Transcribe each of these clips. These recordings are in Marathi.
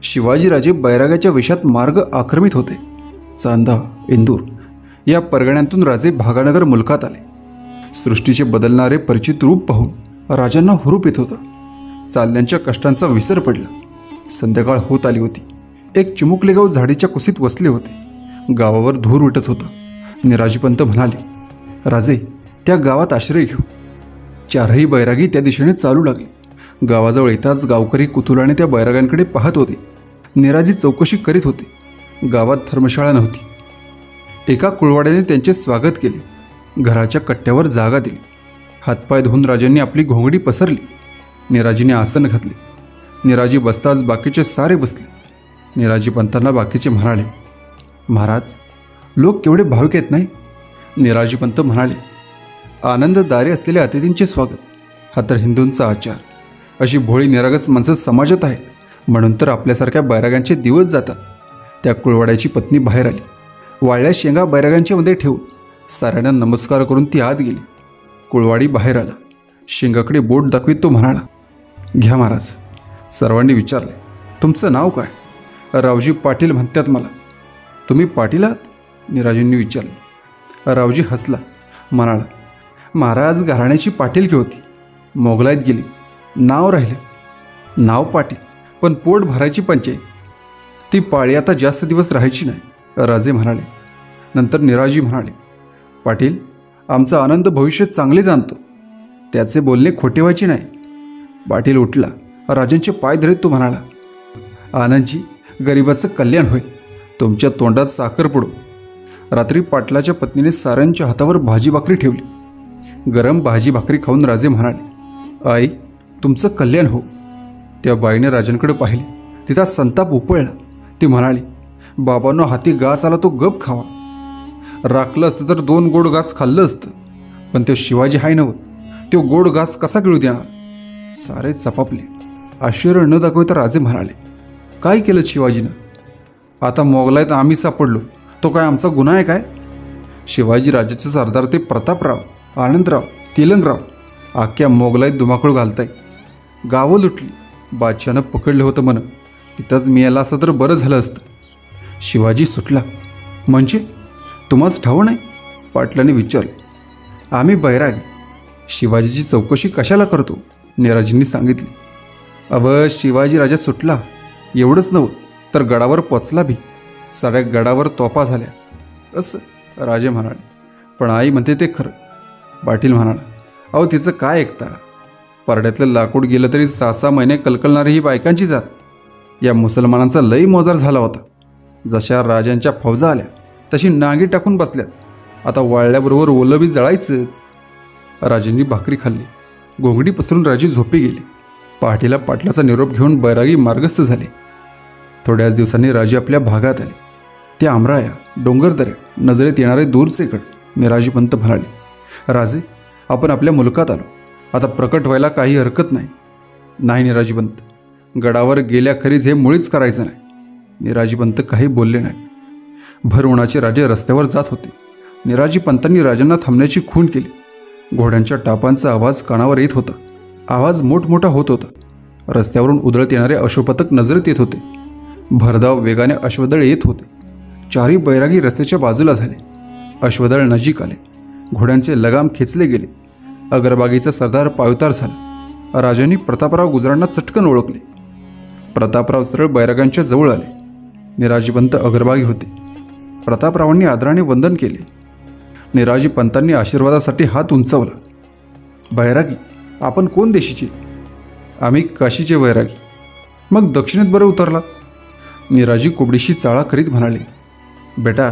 शिवाजीराजे बैराग्याच्या वेशात मार्ग आक्रमित होते. चांदा, इंदूर या परगण्यांतून राजे भागानगर मुलकात आले. सृष्टीचे बदलणारे परिचित रूप पाहून राजांना हुरूप येत होता. चालण्यांच्या कष्टांचा विसर पडला. संध्याकाळ होत आली होती. एक चिमुकले गाव झाडीच्या कुशीत वसले होते. गावावर धूर उठत होता. निराजीपंत म्हणाले, राजे, त्या गावात आश्रय घेऊ. चारही बैरागी त्या दिशेने चालू लागले. गावाजवळ येताच गावकरी कुतूहलाने त्या बैरागांकडे पाहत होते. निराजी चौकशी करीत होते. गावात धर्मशाळा नव्हती. एका कुळवाड्याने त्यांचे स्वागत केले. घराच्या कट्ट्यावर जागा दिली. हातपाय धुवून राजांनी आपली घोंगडी पसरली. निराजीने आसन घातले. निराजी बसताच बाकीचे सारे बसले. निराजीपंतांना बाकीचे म्हणाले, महाराज, लोक केवढे भाविक आहेत नाही. निराजीपंत म्हणाले, आनंददारी असलेल्या अतिथींचे स्वागत हा तर हिंदूंचा आचार. अशी भोळी निरागस माणसं समाजात आहेत, म्हणून तर आपल्यासारख्या बैरागांचे दिवस जातात. त्या कुळवाड्याची पत्नी बाहेर आली. वाळल्या शेंगा बैरागांच्या मध्ये ठेवून साऱ्यांना नमस्कार करून ती आत गेली. कुळवाडी बाहेर आला. शेंगाकडे बोट दाखवीत तो म्हणाला, घ्या महाराज. सर्वांनी विचारले, तुमचं नाव काय? रावजी पाटील म्हणतात मला. तुम्ही पाटील आहात? निराजींनी विचारले. रावजी हसला, म्हणाला, महाराज घराण्याची पाटीलकी होती, मोगलाईत गेली, नाव राहिले. नाव पाटील, पण पोट भरायची पंचायत. ती पाळी आता जास्त दिवस राहायची नाही, राजे म्हणाले. नंतर निराजी म्हणाले, पाटील, आमचा आनंद भविष्य चांगले जाणतो, त्याचे बोलणे खोटे व्हायचे नाही. पाटील उठला. राजांचे पाय धरीत तो म्हणाला, आनंदजी, गरिबाचं कल्याण होईल. तुमच्या तोंडात साखर पडो. रात्री पाटलाच्या पत्नीने साऱ्यांच्या हातावर भाजी भाकरी ठेवली. गरम भाजी भाकरी खाऊन राजे म्हणाले, आई, तुमचं कल्याण हो. त्या बाईने राजांकडे पाहिले. तिचा संताप उपळला. ती म्हणाली, बाबांनो, हाती घास आला तो गप खावा. राखलं असतं तर 2 गोड घास खाल्लं असतं, पण तो शिवाजी हाय नव्हत. तो गोड घास कसा गिळू देणार? सारे चपापले. आश्चर्य न दाखवता राजे म्हणाले, काय केलं शिवाजीनं? आता मोगलाईत आम्ही सापडलो, तो काय आमचा गुन्हा आहे काय? शिवाजी राजाचे सरदार ते प्रतापराव, आनंदराव, तेलंगराव अख्ख्या मोगलाईत धुमाकूळ घालताय. गावं लुटली. बादशानं पकडलं होतं म्हण. तिथंच मी याला असं तर बरं झालं असतं. शिवाजी सुटला. म्हणजे तुम्हास ठाऊक नाही? पाटलाने विचारले. आम्ही बैरागी. शिवाजीची चौकशी कशाला करतो? निराजींनी सांगितली. शिवाजी राजा सुटला एवढंच नव्हतं, तर गडावर पोचला बी. साऱ्या गडावर तोफा झाल्या असं राजे म्हणाले. पण आई म्हणते ते खरं. पाटील म्हणाला, अहो, तिचं काय ऐकता? परड्यातलं लाकूड गेलं तरी 6-6 महिने कलकलणारी ही बायकांची जात. या मुसलमानांचा लई मोजार झाला होता. जशा राजांच्या फौजा आल्या तशी नांगी टाकून बसल्यात. आता वाळल्याबरोबर ओलं बी जळायचंच. राजेंनी भाकरी खाल्ली. घोंगडी पसरून राजे झोपे गेले. पहाटेला पाटलाचा निरोप घेऊन बैरागी मार्गस्थ झाले. थोड्याच दिवसांनी राजे आपल्या भागात आले. ते आमराया, डोंगरदऱ्या, नजरेत येणारे दूरचे गड. निराजीपंत म्हणाले, राजे, आपण आपल्या मुलकात आलो. आता प्रकट व्हायला काही हरकत नाही. नाही निराजीपंत, गडावर गेल्याखेरीज हे मुळीच करायचं नाही. निराजीपंत काही बोलले नाहीत. भर उन्हाचे राजे रस्त्यावर जात होते. निराजीपंतांनी राजांना थांबण्याची खूण केली. घोड्यांच्या टापांचा आवाज कानावर येत होता. आवाज मोठमोठा होत होता. रस्त्यावरून उधळत येणारे अश्वपथक नजरेत येत होते. भरधाव वेगाने अश्वदळ येत होते. चारही बैरागी रस्त्याच्या बाजूला झाले. अश्वदळ नजीक आले. घोड्यांचे लगाम खेचले गेले. अग्रबागीचा सरदार पायउतार झाला. राजांनी प्रतापराव गुजरांना चटकन ओळखले. प्रतापराव सरळ बैरागांच्या जवळ आले. निराजीपंत अग्रभागी होते. प्रतापरावांनी आदराने वंदन केले. निराजीपंतांनी आशीर्वादासाठी हात उंचावला. बैरागी, आपण कोण देशीचे? आम्ही काशीचे बैरागी. मग दक्षिणेत बरं उतरलात? निराजी कुबडीशी चाळा करीत म्हणाले, बेटा,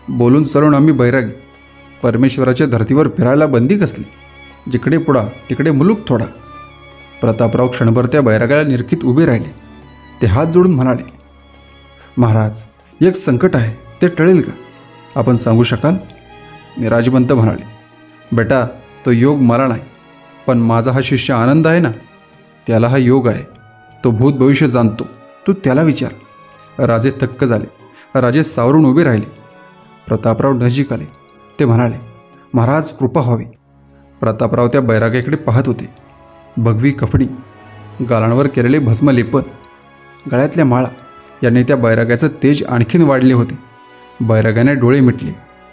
बोलून चलून आम्ही बैरागी. परमेश्वराच्या धर्तीवर फिरायला बंदी कसली? जिकडे पुढा तिकडे मुलूक थोडा. प्रतापराव क्षणभर त्या बैरागाला निरखीत उभे राहिले. ते हात जोडून म्हणाले, महाराज, एक संकट आहे, ते टळेल का? आपण सांगू शकाल? निराजीपंत म्हणाले, बेटा, तो योग मला नाही, पण माझा हा शिष्य आनंद आहे ना, त्याला हा योग आहे. तो भूत भविष्य जाणतो. तू त्याला विचार. राजे थक्क झाले. राजे सावरून उभे राहिले. प्रतापराव नजीक आले. ते म्हणाले, महाराज, कृपा व्हावी. प्रतापराव त्या बैराग्याकडे पाहत होते. भगवी कपडी, गालांवर केलेले भस्म लेपन, गळ्यातल्या माळा यांनी त्या बैराग्याचं तेज आणखीन वाढले होते. बैराग्याने डोळे मिटले.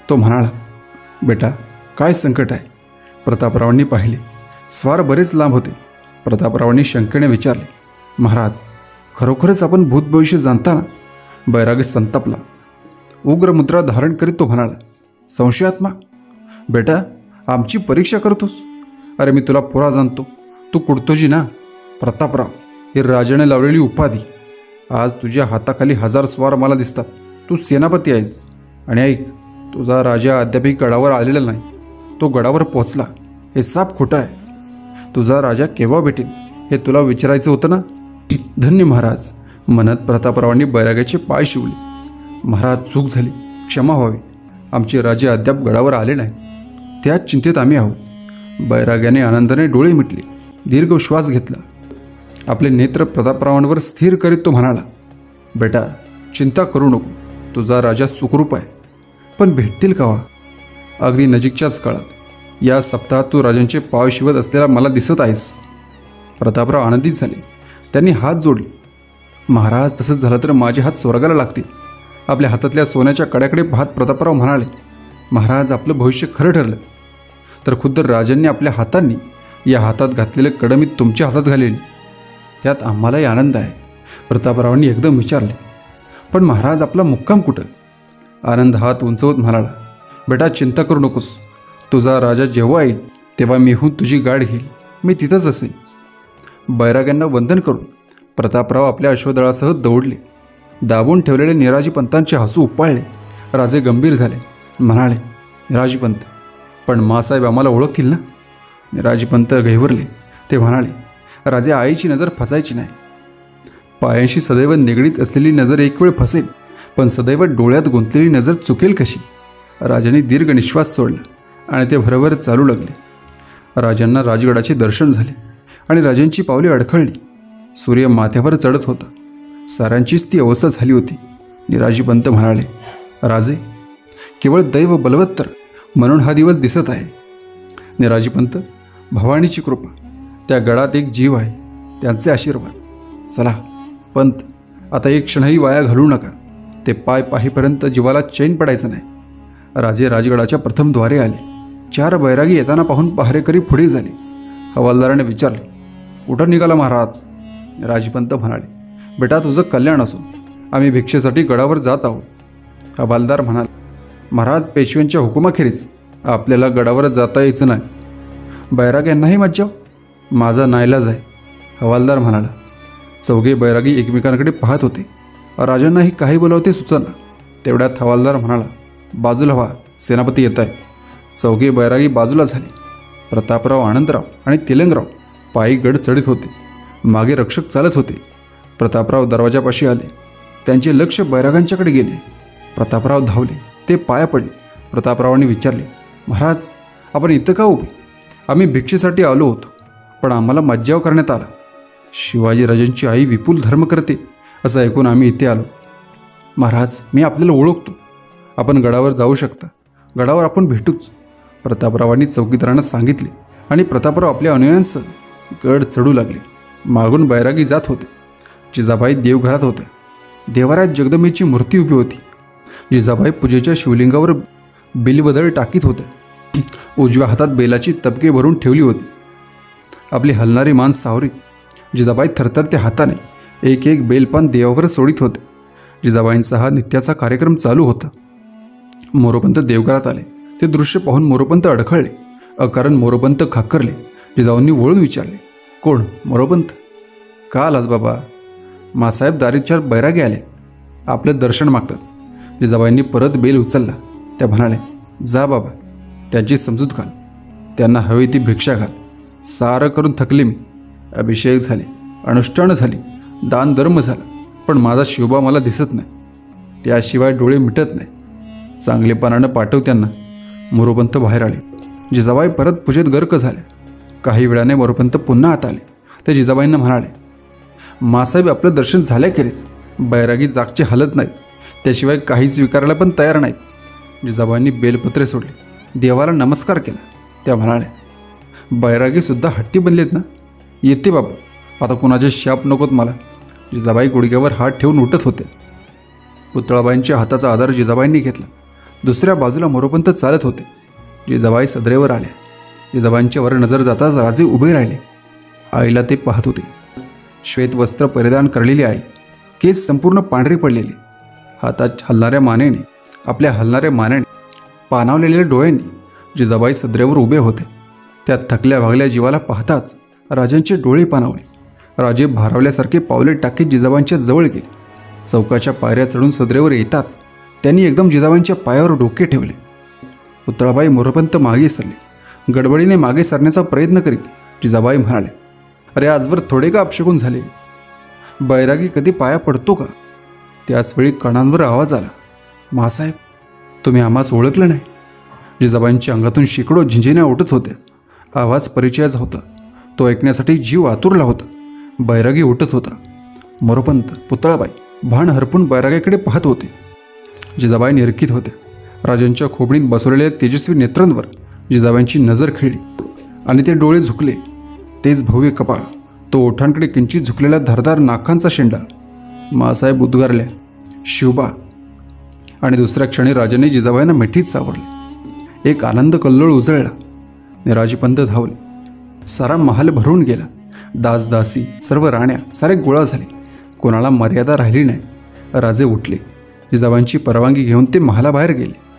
तो म्हणाला, बेटा, काय संकट आहे? प्रतापरावांनी पाहिले. स्वार बरेच लांब होते. प्रतापरावांनी शंकेने विचारले, महाराज, खरोखरच आपण भूत भविष्य जाणता ना? बैरागी संतापला. उग्र मुद्रा धारण करीत तो म्हणाला, संशयात्मा, बेटा, आमची परीक्षा करतोस? अरे मी तुला पुरा जाणतो. तू कुडतोजी ना? प्रतापराव ही राजाने लावलेली उपाधी. आज तुझ्या हाताखाली 1000 स्वार मला दिसतात. तू सेनापती आहेस. आणि ऐक, तुझा राजा अद्यापही गडावर आलेला नाही. तो गडावर पोचला हे साप खोटं आहे. तुझा राजा केव्हा भेटेल हे तुला विचारायचं होतं ना? धन्य महाराज, म्हणत प्रतापरावांनी बैराग्याचे पाय शिवले. महाराज, चूक झाली, क्षमा व्हावी. आमचे राजे अद्याप गडावर आले नाही. त्याच चिंतेत आम्ही आहोत. बैराग्याने आनंदाने डोळे मिटले. दीर्घ श्वास घेतला. आपले नेत्र प्रतापरावांवर स्थिर करीत तो म्हणाला, बेटा, चिंता करू नको. तुझा राजा सुखरूप आहे. पण भेटतील केव्हा? अगदी नजीकच्याच काळात. या सप्ताहात तू राजांचे पाय शिवत असलेला मला दिसत आहेस. प्रतापराव आनंदित झाले. त्यांनी हात जोडले. महाराज, तसंच झालं तर माझे हात स्वर्गाला लागतील. आपल्या हातातल्या सोन्याच्या कड्याकडे पाहत प्रतापराव म्हणाले, महाराज, आपलं भविष्य खरं ठरलं तर खुद्द राजांनी आपल्या हातांनी या हातात घातलेले कडं मी तुमच्या हातात घालेल. त्यात आम्हालाही आनंद आहे. प्रतापरावांनी एकदम विचारले, पण महाराज, आपला मुक्काम कुठं? आनंद हात उंचवत म्हणाला, बेटा, चिंता करू नकोस. तुझा राजा जेव्हा येईल तेव्हा मीहून तुझी गाठ घेईल. मी तिथंच असेन. बैराग्यांना वंदन करून प्रतापराव आपल्या अश्वदळासह दौडले. दाबून ठेवलेले निराजीपंतांचे हसू उपाळले. राजे गंभीर झाले. म्हणाले, निराजीपंत, पण मासाहेब आम्हाला ओळखतील ना? निराजीपंत गहिवरले. ते म्हणाले, राजे, आईची नजर फसायची नाही. पायांशी सदैव निगडीत असलेली नजर एक वेळ फसेल, पण सदैव डोळ्यात गुंतलेली नजर चुकेल कशी? राजांनी दीर्घ निश्वास सोडला आणि ते भरभर चालू लागले. राजांना राजगडाचे दर्शन झाले आणि राजांची पावले अडखळली. सूर्य माथ्यावर चढत होता. साऱ्यांचीच ती अवस्था झाली होती. निराजीपंत म्हणाले, राजे, केवळ दैव बलवत्तर म्हणून हा दिवस दिसत आहे. निराजीपंत, भवानीची कृपा. त्या गडात एक जीव आहे, त्यांचे आशीर्वाद. चला पंत, आता एक क्षणही वाया घालवू नका. ते पाय पाहीपर्यंत जीवाला चैन पडायचं नाही. राजे राजगडाच्या प्रथम द्वारे आले. 4 बैरागी येताना पाहून पहारेकरी पुढे झाले. हवालदाराने विचारले, कुठं निघाला महाराज? राजपंत म्हणाले, बेटा, तुझं कल्याण असो. आम्ही भिक्षेसाठी गडावर जात आहोत. हवालदार म्हणाले, महाराज, पेशव्यांच्या हुकुमाखेरीज आपल्याला गडावर जाता यायचं नाही. बैराग्यांनाही मज्जाव. माझा नाईलाज आहे. हवालदार म्हणाला. चौघे बैरागी एकमेकांकडे पाहत होते. राजांनाही काही बोलावते सुचना. तेवढ्यात हवालदार म्हणाला, बाजूला व्हा, सेनापती येत आहे. चौघे बैरागी बाजूला झाले. प्रतापराव, आनंदराव आणि तिलंगराव पायी गड चढत होते. मागे रक्षक चालत होते. प्रतापराव दरवाजापाशी आले. त्यांचे लक्ष बैरागांच्याकडे गेले. प्रतापराव धावले. ते पाया पडले. प्रतापरावांनी विचारले, महाराज, आपण इथं का उभे? आम्ही भिक्षेसाठी आलो होतो, पण आम्हाला मज्जाव करण्यात आला. शिवाजीराजांची आई विपुल धर्म करते असं ऐकून आम्ही इथे आलो. महाराज, मी आपल्याला ओळखतो. आपण गडावर जाऊ शकता. गडावर आपण भेटूच. प्रतापरावांनी चौकीदारांना सांगितले आणि प्रतापराव आपल्या अनुयायांसह गड चढू लागले. मागून बैरागी जात होते. जिजाबाई देवघरात होत्या. देवाऱ्यात जगदंबेची मूर्ती उभी होती. जिजाबाई पूजेच्या शिवलिंगावर बेलबदल टाकीत होत्या. उजव्या हातात बेलाची तबके भरून ठेवली होती. आपली हलणारी मान सावरीत जिजाबाई थरथरत्या हाताने एक एक बेलपान देवावर सोडित होते. जिजाबाईंचा हा नित्याचा कार्यक्रम चालू होता. मोरोपंत देवघरात आले. ते दृश्य पाहून मोरोपंत अडखळले. अकारण मोरोपंत खाकरले. जिजाऊंनी वळून विचारले, कोण? मोरोपंत, का आलास बाबा? मासाहेब, दारी 4 बैरागे आलेत. आपलं दर्शन मागतात. जिजाबाईंनी परत बेल उचलला. त्या म्हणाले, जा बाबा, त्यांची समजूत घाल. त्यांना हवी ती भिक्षा घाल. सारं करून थकले मी. अभिषेक झाले, अनुष्ठानं झाली, दान धर्म झाला, पण माझा शिवबा मला दिसत नाही. त्याशिवाय डोळे मिटत नाही. चांगलेपणानं पाठव त्यांना. मोरोपंत बाहेर आले. जिजाबाई परत पूजेत गर्क झाल्या. काही वेळाने मोरोपंत पुन्हा आत आले. ते जिजाबाईंना म्हणाले, मासाहेब, आपलं दर्शन झाल्याखेरीज बैरागी जागचे हलत नाहीत. त्याशिवाय काहीच स्वीकारायला पण तयार नाहीत. जिजाबाईंनी बेलपत्रे सोडले. देवाला नमस्कार केला. त्या म्हणाल्या, बैरागीसुद्धा हट्टी बनलेत ना? येते बाबा, आता कुणाचे शाप नकोत मला. जिजाबाई गुडघ्यावर हात ठेवून उठत होते. पुतळाबाईंच्या हाताचा आधार जिजाबाईंनी घेतला. दुसऱ्या बाजूला मोरोपंत चालत होते. जिजाबाई सदरेवर आल्या. जिजाबाईंच्यावर नजर जाताच राजे उभे राहिले. आईला ते पाहत होते. श्वेत वस्त्र परिधान करलेली आई, केस संपूर्ण पांढरी पडलेली, हातात हलणाऱ्या मानेने पाणावलेल्या डोळ्यांनी जिजाबाई सदरेवर उभे होते. त्या थकल्या भागल्या जीवाला पाहताच राजांचे डोळे पाणावले. राजे भारावल्यासारखे पावले टाकीत जिजाबाईंच्या जवळ गेले. चौकाच्या पायऱ्या चढून सदरेवर येताच त्यांनी एकदम जिजाबाईंच्या पायावर डोके ठेवले. पुतळाबाई मोरोपंत मागे सरले. गडबडीने मागे सरण्याचा प्रयत्न करीत जिजाबाई म्हणाले, अरे आजवर थोडे का अपशगुन झाले? बैरागी कधी पाया पडतो का? त्याचवेळी कानांवर आवाज आला, मासाहेब तुम्ही आम्हास ओळखलं नाही? जिजाबाईंच्या अंगातून शेकडो झिंझिण्या उठत होत्या. आवाज परिचयाचा होता. तो ऐकण्यासाठी जीव आतुरला होता. बैरागी उठत होता. मोरोपंत, पुतळाबाई भान हरपून बैरागाकडे पाहत होते. जिजाबाई निरखित होत्या. राजांच्या खोबणीत बसवलेल्या तेजस्वी नेत्रांवर जिजाबाईंची नजर खेळली आणि ते डोळे झुकले. तेच भव्य कपाळ, तो ओठांकडे किंचित झुकलेला धारदार नाकांचा शेंडा. मासाहेब उद्गारल्या, शिवबा. आणि दुसऱ्या क्षणी राजाने जिजाबाईंना मिठीत सावरले. एक आनंद कल्लोळ उजळला. निराजीपंत धावले. सारा महाल भरून गेला. दासदासी सर्व राण्या सारे गोळा झाले. कोणाला मर्यादा राहिली नाही. राजे उठले. जिजाबाईंची परवानगी घेऊन ते महालाबाहेर गेले.